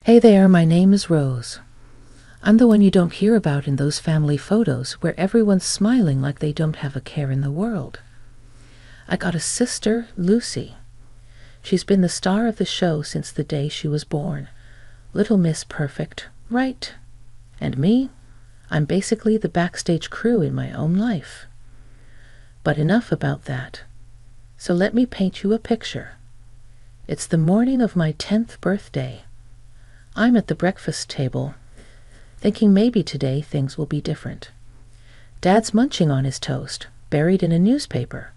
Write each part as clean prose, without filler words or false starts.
Hey there, my name is Rose. I'm the one you don't hear about in those family photos where everyone's smiling like they don't have a care in the world. I got a sister, Lucy. She's been the star of the show since the day she was born. Little Miss Perfect, right? And me? I'm basically the backstage crew in my own life. But enough about that. So let me paint you a picture. It's the morning of my 10th birthday. I'm at the breakfast table, thinking maybe today things will be different. Dad's munching on his toast, buried in a newspaper.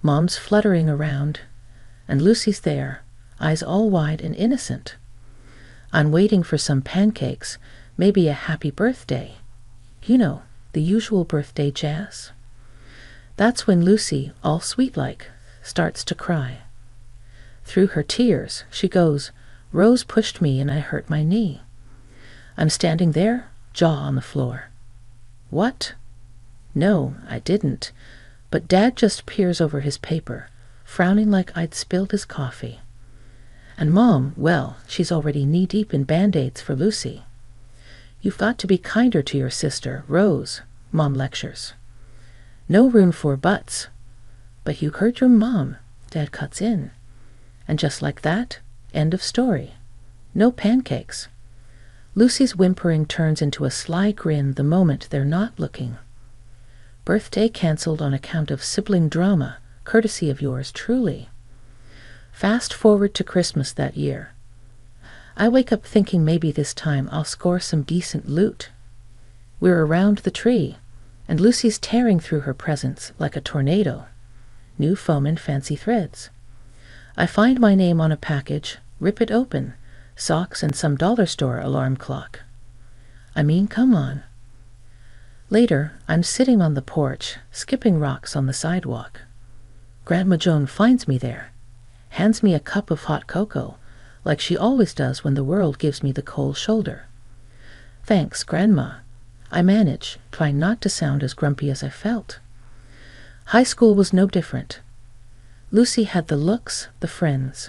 Mom's fluttering around, and Lucy's there, eyes all wide and innocent. I'm waiting for some pancakes, maybe a happy birthday. You know, the usual birthday jazz. That's when Lucy, all sweet-like, starts to cry. Through her tears, she goes, "Rose pushed me and I hurt my knee." I'm standing there, jaw on the floor. What? No, I didn't. But Dad just peers over his paper, frowning like I'd spilled his coffee. And Mom, well, she's already knee-deep in Band-Aids for Lucy. "You've got to be kinder to your sister, Rose," Mom lectures. No room for buts. "But you hurt your mom," Dad cuts in. And just like that, end of story. No pancakes. Lucy's whimpering turns into a sly grin the moment they're not looking. Birthday cancelled on account of sibling drama, courtesy of yours truly. Fast forward to Christmas that year. I wake up thinking maybe this time I'll score some decent loot. We're around the tree, and Lucy's tearing through her presents like a tornado. New foam and fancy threads. I find my name on a package, rip it open, socks and some dollar store alarm clock. I mean, come on. Later, I'm sitting on the porch, skipping rocks on the sidewalk. Grandma Joan finds me there, hands me a cup of hot cocoa, like she always does when the world gives me the cold shoulder. "Thanks, Grandma," I manage, trying not to sound as grumpy as I felt. High school was no different. Lucy had the looks, the friends.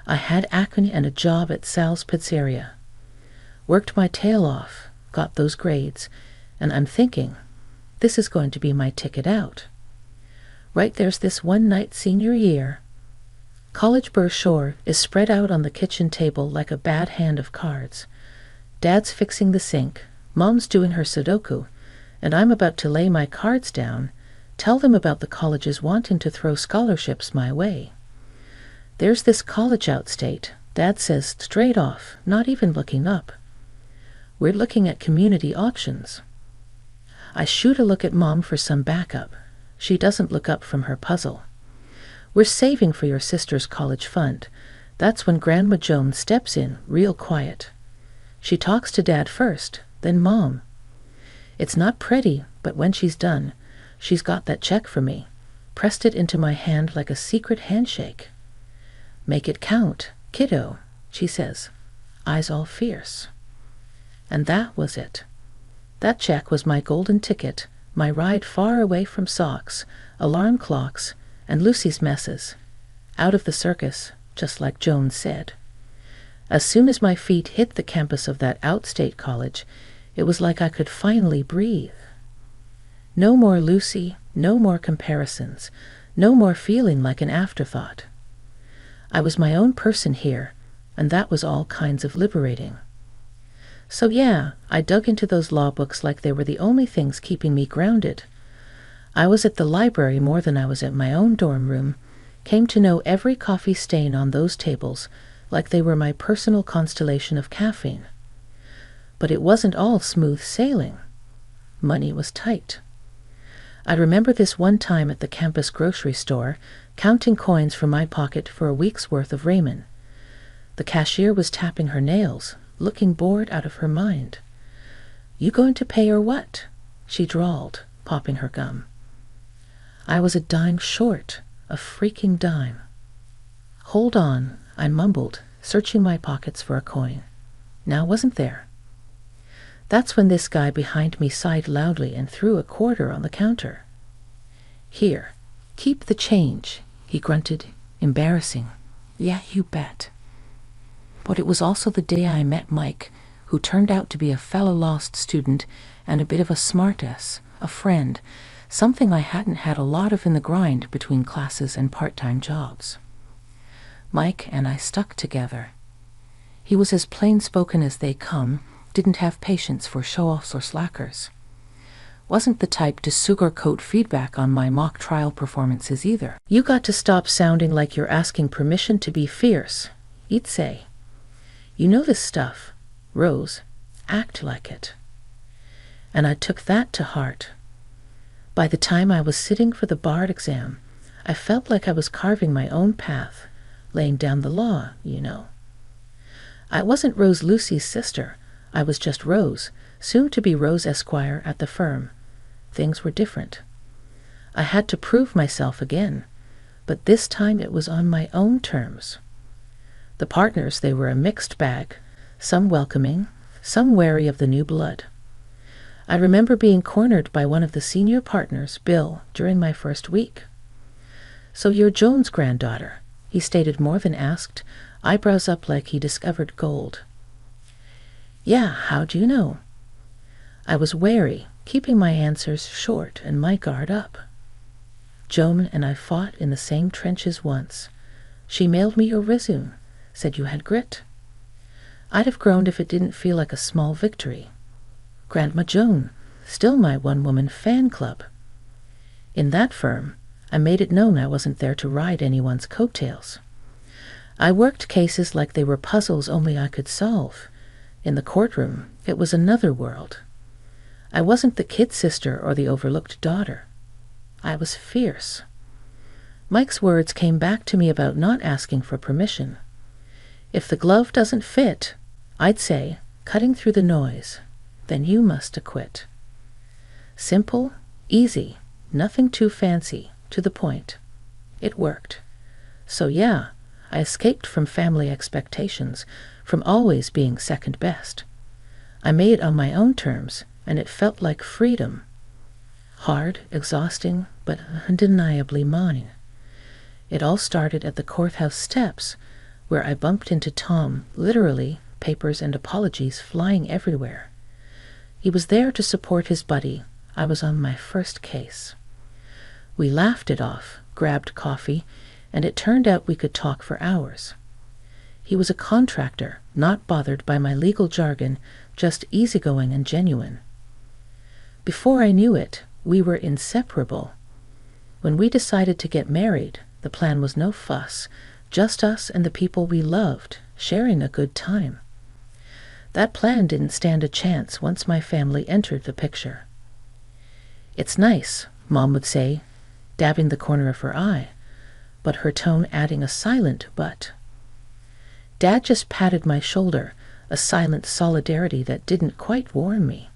I had acne and a job at Sal's Pizzeria. Worked my tail off, got those grades, and I'm thinking, this is going to be my ticket out. Right there's this one night senior year. College brochure is spread out on the kitchen table like a bad hand of cards. Dad's fixing the sink, Mom's doing her Sudoku, and I'm about to lay my cards down, tell them about the colleges wanting to throw scholarships my way. There's this college outstate, Dad says straight off, not even looking up. We're looking at community options. I shoot a look at Mom for some backup. She doesn't look up from her puzzle. "We're saving for your sister's college fund." That's when Grandma Joan steps in, real quiet. She talks to Dad first, then Mom. It's not pretty, but when she's done, she's got that check for me, pressed it into my hand like a secret handshake. "Make it count, kiddo," she says, eyes all fierce. And that was it. That check was my golden ticket, my ride far away from socks, alarm clocks, and Lucy's messes. Out of the circus, just like Joan said. As soon as my feet hit the campus of that outstate college, it was like I could finally breathe. No more Lucy, no more comparisons, no more feeling like an afterthought. I was my own person here, and that was all kinds of liberating. So yeah, I dug into those law books like they were the only things keeping me grounded. I was at the library more than I was at my own dorm room, came to know every coffee stain on those tables like they were my personal constellation of caffeine. But it wasn't all smooth sailing. Money was tight. I remember this one time at the campus grocery store, counting coins from my pocket for a week's worth of ramen. The cashier was tapping her nails, looking bored out of her mind. "You going to pay or what?" she drawled, popping her gum. I was a dime short, a freaking dime. "Hold on," I mumbled, searching my pockets for a coin. Now wasn't there? That's when this guy behind me sighed loudly and threw a quarter on the counter. "Here, keep the change," he grunted, embarrassing. "Yeah, you bet." But it was also the day I met Mike, who turned out to be a fellow lost student and a bit of a smartass, a friend, something I hadn't had a lot of in the grind between classes and part-time jobs. Mike and I stuck together. He was as plain-spoken as they come, didn't have patience for show-offs or slackers. Wasn't the type to sugarcoat feedback on my mock trial performances either. "You got to stop sounding like you're asking permission to be fierce," he'd say. "You know this stuff, Rose. Act like it." And I took that to heart. By the time I was sitting for the bar exam, I felt like I was carving my own path, laying down the law, you know. I wasn't Rose Lucy's sister. I was just Rose, soon to be Rose Esquire at the firm. Things were different. I had to prove myself again, but this time it was on my own terms. The partners, they were a mixed bag, some welcoming, some wary of the new blood. I remember being cornered by one of the senior partners, Bill, during my first week. "So you're Joan's granddaughter," he stated more than asked, eyebrows up like he discovered gold. "Yeah, how'd you know?" I was wary, keeping my answers short and my guard up. "Joan and I fought in the same trenches once. She mailed me your resume, said you had grit. I'd have groaned if it didn't feel like a small victory. Grandma Joan, still my one-woman fan club. In that firm, I made it known I wasn't there to ride anyone's coattails. I worked cases like they were puzzles only I could solve. In the courtroom, it was another world. I wasn't the kid sister or the overlooked daughter. I was fierce." Mike's words came back to me about not asking for permission. If the glove doesn't fit, I'd say, cutting through the noise, then you must acquit. Simple, easy, nothing too fancy, to the point. It worked. So yeah, I escaped from family expectations, from always being second best. I made it on my own terms, and it felt like freedom. Hard, exhausting, but undeniably mine. It all started at the courthouse steps, where I bumped into Tom, literally, papers and apologies flying everywhere. He was there to support his buddy. I was on my first case. We laughed it off, grabbed coffee, and it turned out we could talk for hours. He was a contractor, not bothered by my legal jargon, just easygoing and genuine. Before I knew it, we were inseparable. When we decided to get married, the plan was no fuss, just us and the people we loved, sharing a good time. That plan didn't stand a chance once my family entered the picture. "It's nice," Mom would say, dabbing the corner of her eye, but her tone adding a silent but. Dad just patted my shoulder, a silent solidarity that didn't quite warm me.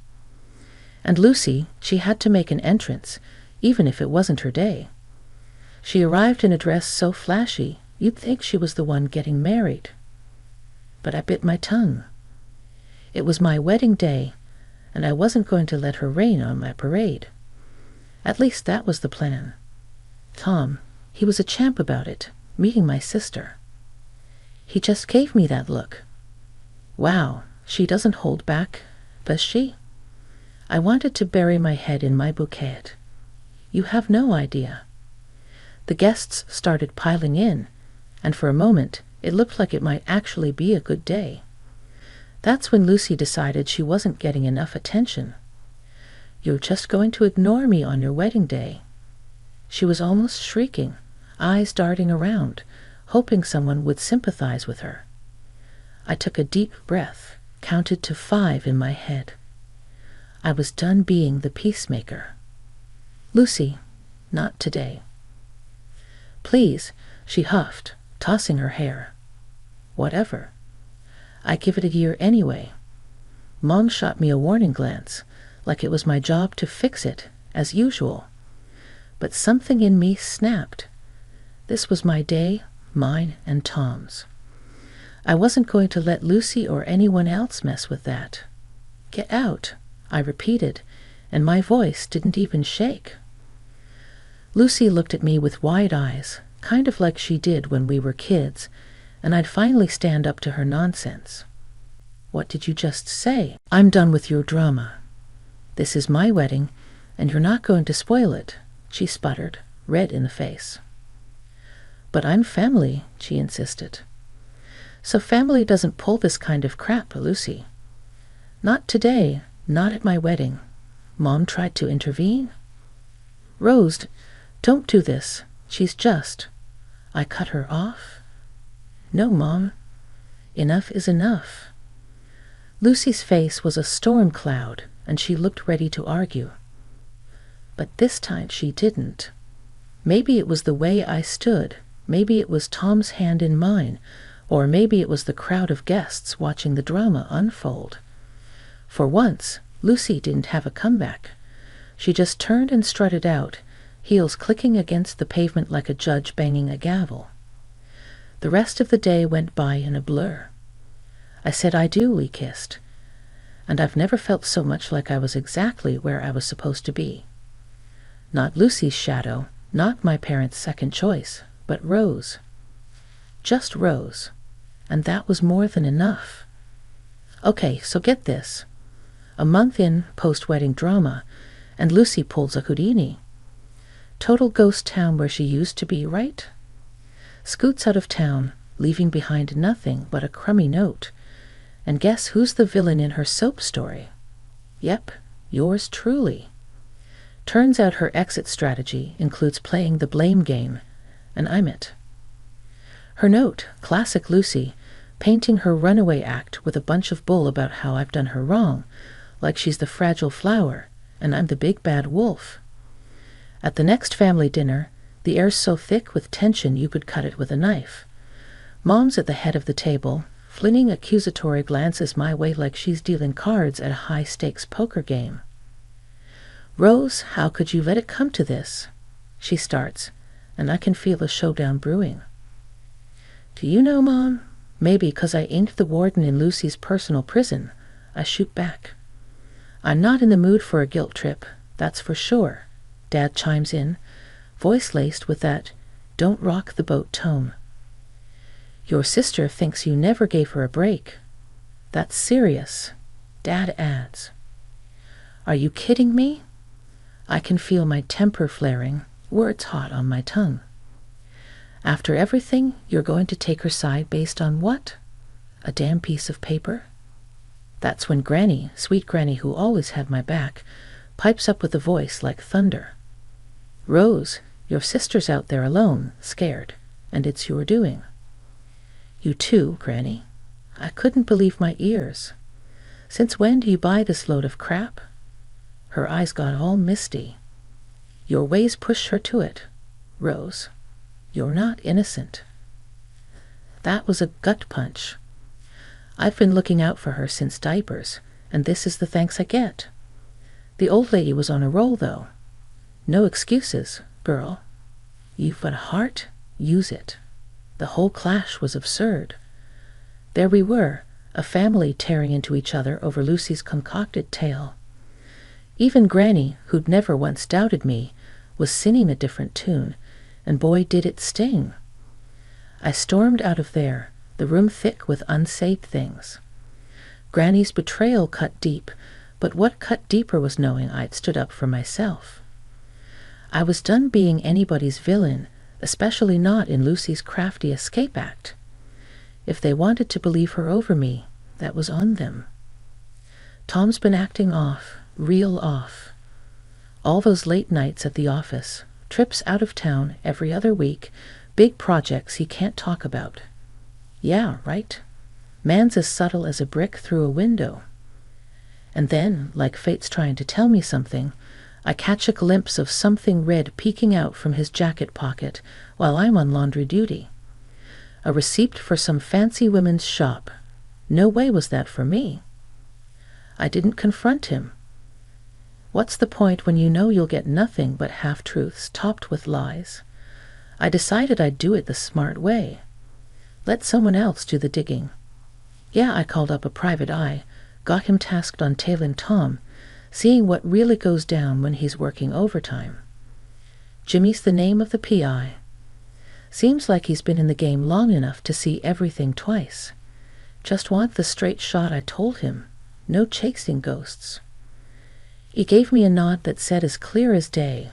And Lucy, she had to make an entrance, even if it wasn't her day. She arrived in a dress so flashy, you'd think she was the one getting married. But I bit my tongue. It was my wedding day, and I wasn't going to let her rain on my parade. At least that was the plan. Tom, he was a champ about it, meeting my sister. He just gave me that look. Wow, she doesn't hold back, does she? I wanted to bury my head in my bouquet. You have no idea. The guests started piling in, and for a moment it looked like it might actually be a good day. That's when Lucy decided she wasn't getting enough attention. "You're just going to ignore me on your wedding day." She was almost shrieking, eyes darting around, hoping someone would sympathize with her. I took a deep breath, counted to 5 in my head. I was done being the peacemaker. "Lucy, not today." "Please," she huffed, tossing her hair. "Whatever. I give it a year anyway." Mom shot me a warning glance, like it was my job to fix it, as usual. But something in me snapped. This was my day, mine and Tom's. I wasn't going to let Lucy or anyone else mess with that. "Get out," I repeated, and my voice didn't even shake. Lucy looked at me with wide eyes, kind of like she did when we were kids, and I'd finally stand up to her nonsense. "What did you just say?" "I'm done with your drama. This is my wedding, and you're not going to spoil it," she sputtered, red in the face. "But I'm family," she insisted. "So family doesn't pull this kind of crap, Lucy." "Not today, not at my wedding." Mom tried to intervene. "Rose, don't do this. She's just—" I cut her off. "No, Mom. Enough is enough." Lucy's face was a storm cloud, and she looked ready to argue. But this time she didn't. Maybe it was the way I stood, maybe it was Tom's hand in mine, or maybe it was the crowd of guests watching the drama unfold. For once, Lucy didn't have a comeback. She just turned and strutted out, heels clicking against the pavement like a judge banging a gavel. The rest of the day went by in a blur. I said I do, we kissed, and I've never felt so much like I was exactly where I was supposed to be. Not Lucy's shadow, not my parents' second choice, but Rose. Just Rose. And that was more than enough. Okay, so get this. A month in, post-wedding drama, and Lucy pulls a Houdini. Total ghost town where she used to be, right? Scoots out of town, leaving behind nothing but a crummy note. And guess who's the villain in her soap story? Yep, yours truly. Turns out her exit strategy includes playing the blame game, and I'm it. Her note, classic Lucy, painting her runaway act with a bunch of bull about how I've done her wrong, like she's the fragile flower, and I'm the big bad wolf. At the next family dinner, the air's so thick with tension you could cut it with a knife. Mom's at the head of the table, flinging accusatory glances my way like she's dealing cards at a high-stakes poker game. "Rose, how could you let it come to this?" she starts, and I can feel a showdown brewing. "Do you know, Mom? Maybe 'cause I ain't the warden in Lucy's personal prison," I shoot back. "I'm not in the mood for a guilt trip, that's for sure," Dad chimes in, voice laced with that "don't rock the boat" tone. "Your sister thinks you never gave her a break. That's serious," Dad adds. "Are you kidding me?" I can feel my temper flaring, words hot on my tongue. "After everything, you're going to take her side based on what? A damn piece of paper?" That's when Granny, sweet Granny who always had my back, pipes up with a voice like thunder. "Rose, your sister's out there alone, scared, and it's your doing." "You too, Granny." I couldn't believe my ears. "Since when do you buy this load of crap?" Her eyes got all misty. "Your ways push her to it, Rose. You're not innocent." That was a gut punch. I've been looking out for her since diapers, and this is the thanks I get. The old lady was on a roll, though. "No excuses, girl. You've got a heart, use it." The whole clash was absurd. There we were, a family tearing into each other over Lucy's concocted tale. Even Granny, who'd never once doubted me, was singing a different tune, and boy did it sting. I stormed out of there, the room thick with unsaid things. Granny's betrayal cut deep, but what cut deeper was knowing I'd stood up for myself. I was done being anybody's villain, especially not in Lucy's crafty escape act. If they wanted to believe her over me, that was on them. Tom's been acting off, real off. All those late nights at the office, trips out of town every other week, big projects he can't talk about. Yeah, right. Man's as subtle as a brick through a window. And then, like fate's trying to tell me something, I catch a glimpse of something red peeking out from his jacket pocket while I'm on laundry duty. A receipt for some fancy women's shop. No way was that for me. I didn't confront him. What's the point when you know you'll get nothing but half-truths topped with lies? I decided I'd do it the smart way. Let someone else do the digging. Yeah, I called up a private eye, got him tasked on tailing Tom, seeing what really goes down when he's working overtime. Jimmy's the name of the PI. Seems like he's been in the game long enough to see everything twice. Just want the straight shot I told him. No chasing ghosts. He gave me a nod that said as clear as day,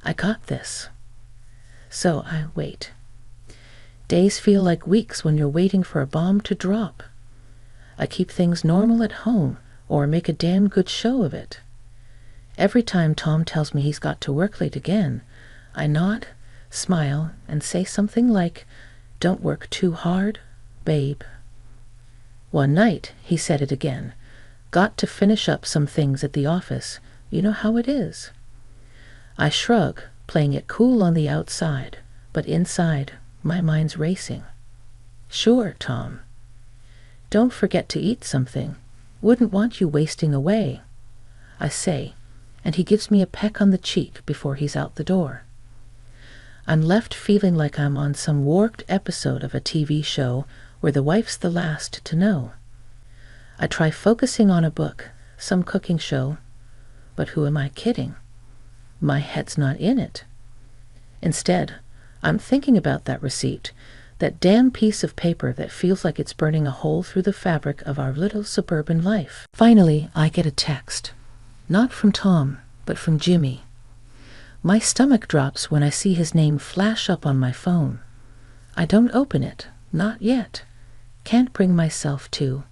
I got this. So I wait. Days feel like weeks when you're waiting for a bomb to drop. I keep things normal at home, or make a damn good show of it. Every time Tom tells me he's got to work late again, I nod, smile, and say something like, Don't work too hard, babe. One night, he said it again. Got to finish up some things at the office. You know how it is. I shrug, playing it cool on the outside, but inside, my mind's racing. Sure, Tom. Don't forget to eat something. Wouldn't want you wasting away, I say, and he gives me a peck on the cheek before he's out the door. I'm left feeling like I'm on some warped episode of a TV show where the wife's the last to know. I try focusing on a book, some cooking show, but who am I kidding? My head's not in it. Instead, I'm thinking about that receipt, that damn piece of paper that feels like it's burning a hole through the fabric of our little suburban life. Finally, I get a text. Not from Tom, but from Jimmy. My stomach drops when I see his name flash up on my phone. I don't open it, not yet. Can't bring myself to.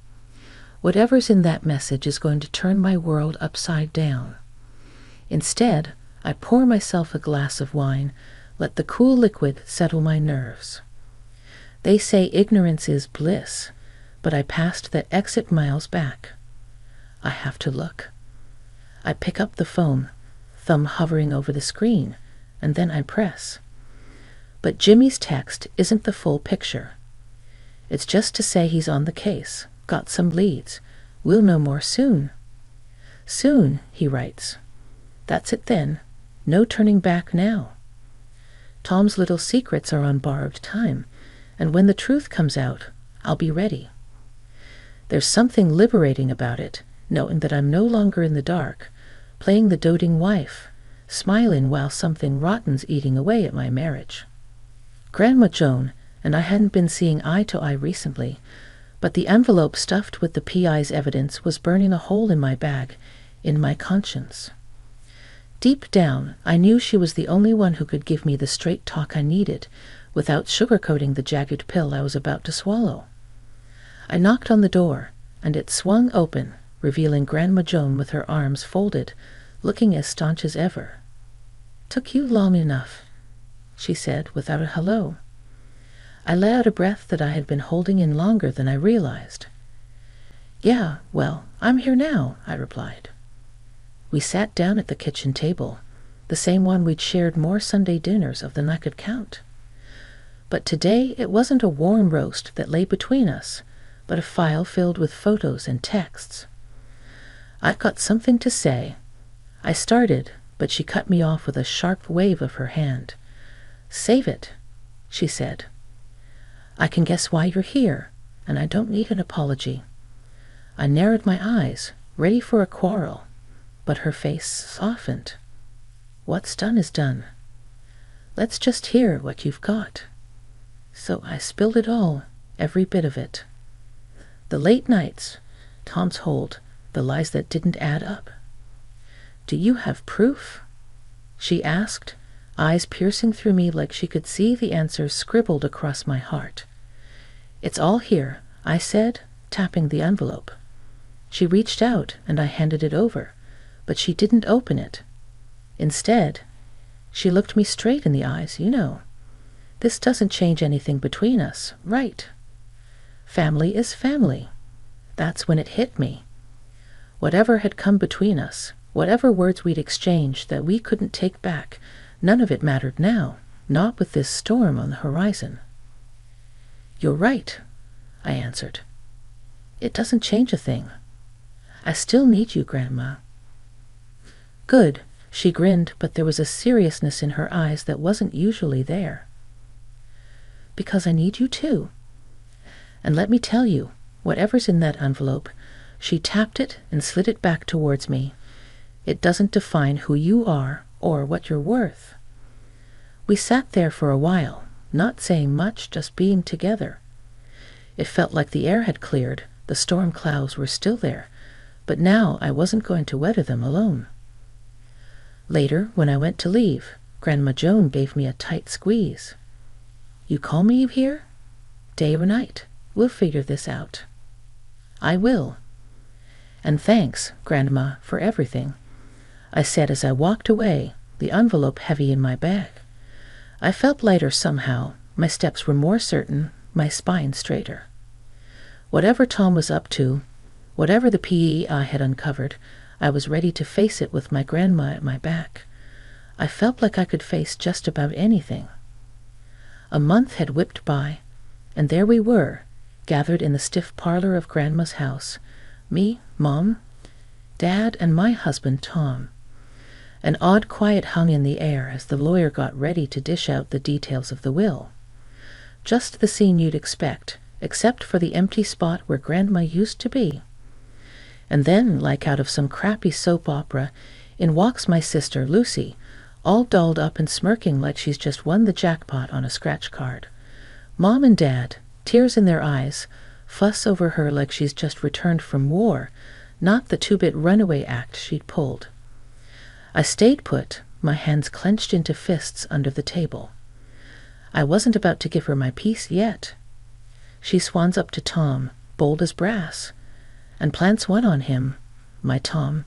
Whatever's in that message is going to turn my world upside down. Instead, I pour myself a glass of wine, let the cool liquid settle my nerves. They say ignorance is bliss, but I passed that exit miles back. I have to look. I pick up the phone, thumb hovering over the screen, and then I press. But Jimmy's text isn't the full picture. It's just to say he's on the case, got some leads. We'll know more soon. Soon, he writes. That's it then. No turning back now. Tom's little secrets are on borrowed time, and when the truth comes out, I'll be ready. There's something liberating about it, knowing that I'm no longer in the dark, playing the doting wife, smiling while something rotten's eating away at my marriage. Grandma Joan and I hadn't been seeing eye to eye recently, but the envelope stuffed with the PI's evidence was burning a hole in my bag, in my conscience. Deep down, I knew she was the only one who could give me the straight talk I needed, without sugarcoating the jagged pill I was about to swallow. I knocked on the door, and it swung open, revealing Grandma Joan with her arms folded, looking as staunch as ever. "Took you long enough," she said without a hello. I let out a breath that I had been holding in longer than I realized. "Yeah, well, I'm here now," I replied. We sat down at the kitchen table, the same one we'd shared more Sunday dinners of than I could count. But today it wasn't a warm roast that lay between us, but a file filled with photos and texts. "I've got something to say." I started, but she cut me off with a sharp wave of her hand. "Save it," she said. "I can guess why you're here, and I don't need an apology." I narrowed my eyes, ready for a quarrel, but her face softened. "What's done is done. Let's just hear what you've got." So I spilled it all, every bit of it. The late nights, Tom's hold, the lies that didn't add up. "Do you have proof?" she asked, eyes piercing through me like she could see the answers scribbled across my heart. "It's all here," I said, tapping the envelope. She reached out and I handed it over, but she didn't open it. Instead, she looked me straight in the eyes. "You know, this doesn't change anything between us, right? Family is family." That's when it hit me. Whatever had come between us, whatever words we'd exchanged that we couldn't take back, none of it mattered now, not with this storm on the horizon. "You're right," I answered. "It doesn't change a thing. I still need you, Grandma." "Good," she grinned, but there was a seriousness in her eyes that wasn't usually there. "Because I need you too. And let me tell you, whatever's in that envelope," she tapped it and slid it back towards me, "it doesn't define who you are or what you're worth." We sat there for a while, not saying much, just being together. It felt like the air had cleared, the storm clouds were still there, but now I wasn't going to weather them alone. Later, when I went to leave, Grandma Joan gave me a tight squeeze. "You call me here? Day or night? We'll figure this out." "I will. And thanks, Grandma, for everything," I said as I walked away, the envelope heavy in my bag. I felt lighter somehow. My steps were more certain, my spine straighter. Whatever Tom was up to, whatever the PEI had uncovered, I was ready to face it with my grandma at my back. I felt like I could face just about anything. A month had whipped by, and there we were, gathered in the stiff parlor of Grandma's house, me, Mom, Dad, and my husband, Tom. An odd quiet hung in the air as the lawyer got ready to dish out the details of the will. Just the scene you'd expect, except for the empty spot where Grandma used to be. And then, like out of some crappy soap opera, in walks my sister, Lucy, all dolled up and smirking like she's just won the jackpot on a scratch card. Mom and Dad, tears in their eyes, fuss over her like she's just returned from war, not the two-bit runaway act she'd pulled. I stayed put, my hands clenched into fists under the table. I wasn't about to give her my piece yet. She swans up to Tom, bold as brass, and plants one on him, my Tom,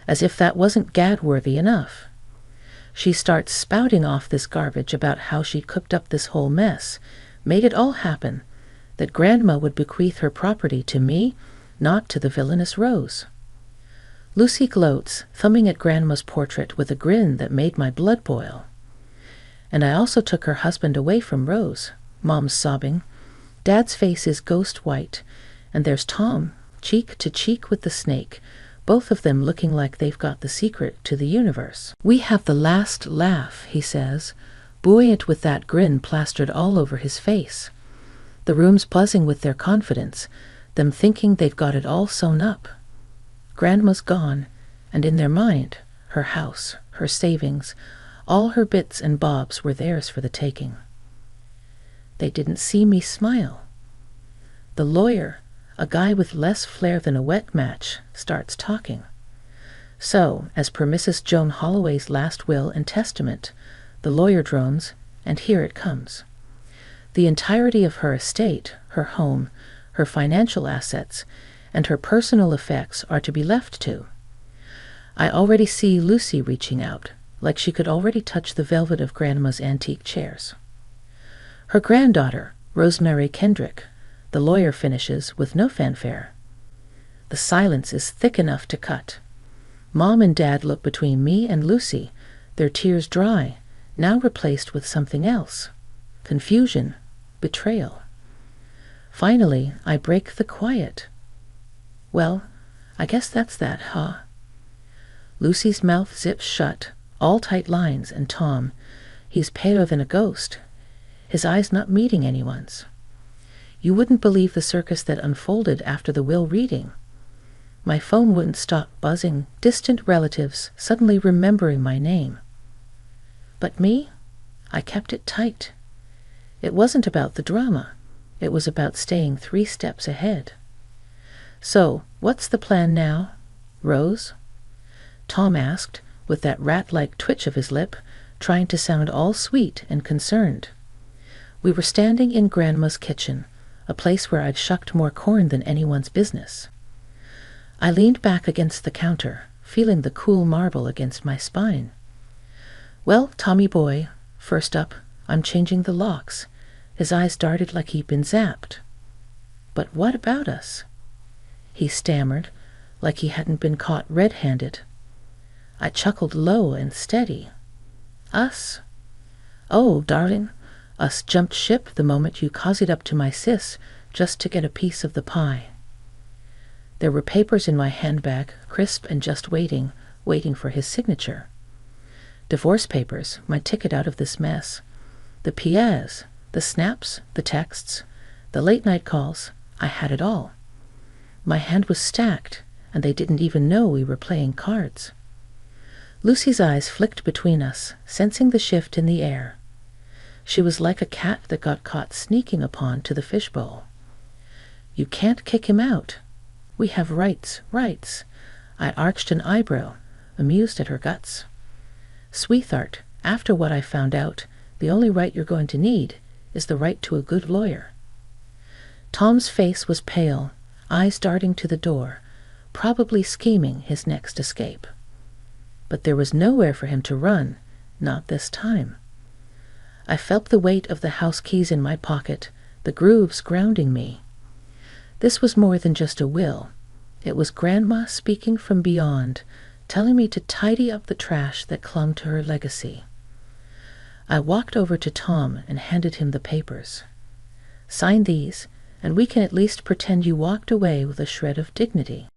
as if that wasn't gad-worthy enough. She starts spouting off this garbage about how she cooked up this whole mess, made it all happen, that Grandma would bequeath her property to me, not to the villainous Rose. Lucy gloats, thumbing at Grandma's portrait with a grin that made my blood boil. And I also took her husband away from Rose. Mom's sobbing. Dad's face is ghost white, and there's Tom, cheek to cheek with the snake, both of them looking like they've got the secret to the universe. "We have the last laugh," he says, buoyant with that grin plastered all over his face. The room's buzzing with their confidence, them thinking they've got it all sewn up. Grandma's gone, and in their mind, her house, her savings, all her bits and bobs were theirs for the taking. They didn't see me smile. The lawyer, a guy with less flair than a wet match, starts talking. So, as per Mrs. Joan Holloway's last will and testament, the lawyer drones, and here it comes. The entirety of her estate, her home, her financial assets, and her personal effects are to be left to. I already see Lucy reaching out, like she could already touch the velvet of Grandma's antique chairs. Her granddaughter, Rosemary Kendrick, the lawyer finishes with no fanfare. The silence is thick enough to cut. Mom and Dad look between me and Lucy, their tears dry, now replaced with something else. Confusion, betrayal. Finally, I break the quiet. "Well, I guess that's that, huh?" Lucy's mouth zips shut, all tight lines, and Tom, he's paler than a ghost, his eyes not meeting anyone's. You wouldn't believe the circus that unfolded after the will reading. My phone wouldn't stop buzzing, distant relatives suddenly remembering my name. But me? I kept it tight. It wasn't about the drama. It was about staying 3 steps ahead. "So, what's the plan now, Rose?" Tom asked, with that rat-like twitch of his lip, trying to sound all sweet and concerned. We were standing in Grandma's kitchen, a place where I'd shucked more corn than anyone's business. I leaned back against the counter, feeling the cool marble against my spine. "Well, Tommy boy, first up, I'm changing the locks." His eyes darted like he'd been zapped. "But what about us?" He stammered, like he hadn't been caught red-handed. I chuckled low and steady. "Us? Oh, darling, us jumped ship the moment you cozied up to my sis just to get a piece of the pie." There were papers in my handbag, crisp and just waiting for his signature. Divorce papers, my ticket out of this mess. The P.S., the snaps, the texts, the late-night calls, I had it all. My hand was stacked, and they didn't even know we were playing cards. Lucy's eyes flicked between us, sensing the shift in the air. She was like a cat that got caught sneaking upon to the fishbowl. "You can't kick him out. We have rights, rights." I arched an eyebrow, amused at her guts. "Sweetheart, after what I found out, the only right you're going to need is the right to a good lawyer." Tom's face was pale, eyes darting to the door, probably scheming his next escape. But there was nowhere for him to run, not this time. I felt the weight of the house keys in my pocket, the grooves grounding me. This was more than just a will. It was Grandma speaking from beyond, telling me to tidy up the trash that clung to her legacy. I walked over to Tom and handed him the papers. "Sign these, and we can at least pretend you walked away with a shred of dignity."